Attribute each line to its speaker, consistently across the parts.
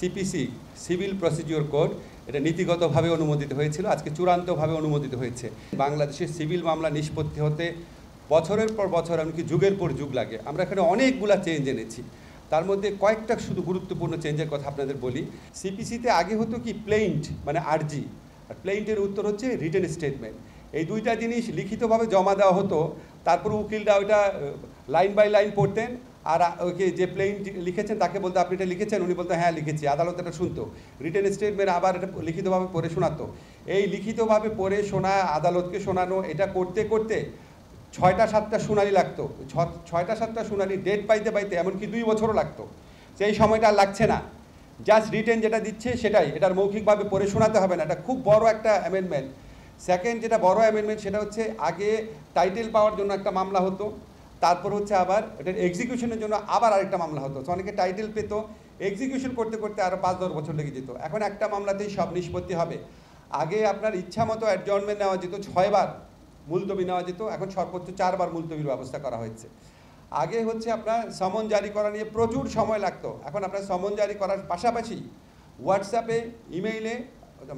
Speaker 1: CPC civil procedure code এটা নীতিগতভাবে অনুমোদিত হয়েছিল, আজকে চূড়ান্তভাবে অনুমোদিত হয়েছে। বাংলাদেশের সিভিল মামলা নিষ্পত্তি হতে বছরের পর বছর এমনকি যুগের পর যুগ লাগে। আমরা এখানে অনেকগুলা চেঞ্জ এনেছি, তার মধ্যে কয়েকটা শুধু গুরুত্বপূর্ণ চেঞ্জের কথা আপনাদের বলি। সিপিসিতে আগে হতো কি প্লেইন্ট মানে আরজি, আর প্লেইন্টের উত্তর হচ্ছে রিটেন স্টেটমেন্ট। এই দুইটা জিনিস লিখিতভাবে জমা দেওয়া হতো, তারপর উকিলরা ওইটা লাইন বাই লাইন পড়তেন, আর ওকে যে প্লেইন্ট লিখেছেন তাকে বলতে আপনি এটা লিখেছেন, উনি বলতে হ্যাঁ লিখেছি, আদালত এটা শুনতো। রিটেন স্টেটমেন্ট আবার এটা লিখিতভাবে পড়ে শোনাতো। এই লিখিতভাবে পড়ে শোনা, আদালতকে শোনানো, এটা করতে করতে 6টা-7টা শুনানি লাগতো। 6টা-7টা শুনানি ডেট পাইতে পাইতে এমনকি 2 বছরও লাগতো। সেই সময়টা আর লাগছে না, জাস্ট রিটেন যেটা দিচ্ছে সেটাই, এটার মৌখিকভাবে পড়ে শোনাতে হবে না। এটা খুব বড় একটা অ্যামেন্ডমেন্ট। সেকেন্ড যেটা বড় অ্যামেন্ডমেন্ট সেটা হচ্ছে আগে টাইটেল পাওয়ার জন্য একটা মামলা হতো, তারপর হচ্ছে আবার এটার এক্সিকিউশনের জন্য আবার আরেকটা মামলা হতো। তো অনেকে টাইটেল পেত, এক্সিকিউশন করতে করতে আরও 5-10 বছর লেগে যেত। এখন একটা মামলাতেই সব নিষ্পত্তি হবে। আগে আপনার ইচ্ছা মতো অ্যাডজর্নমেন্ট নেওয়া যেত, 6 বার মুলতবি নেওয়া যেত, এখন সর্বোচ্চ 4 বার মুলতবির ব্যবস্থা করা হয়েছে। আগে হচ্ছে আপনার সমন জারি করা নিয়ে প্রচুর সময় লাগতো, এখন আপনার সমন জারি করার পাশাপাশি হোয়াটসঅ্যাপে, ইমেইলে,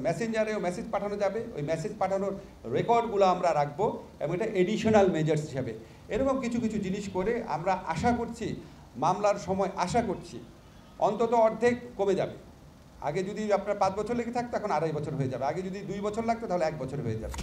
Speaker 1: মেসেঞ্জারেও মেসেজ পাঠানো যাবে। ওই মেসেজ পাঠানোর রেকর্ডগুলো আমরা রাখবো এবং এটা এডিশনাল মেজার্স হিসাবে এরকম কিছু কিছু জিনিস করে আমরা আশা করছি মামলার সময় আশা করছি অন্তত অর্ধেক কমে যাবে। আগে যদি আপনার 5 বছর লেগে থাকতো এখন 2.5 বছর হয়ে যাবে, আগে যদি 2 বছর লাগতো তাহলে 1 বছর হয়ে যাবে।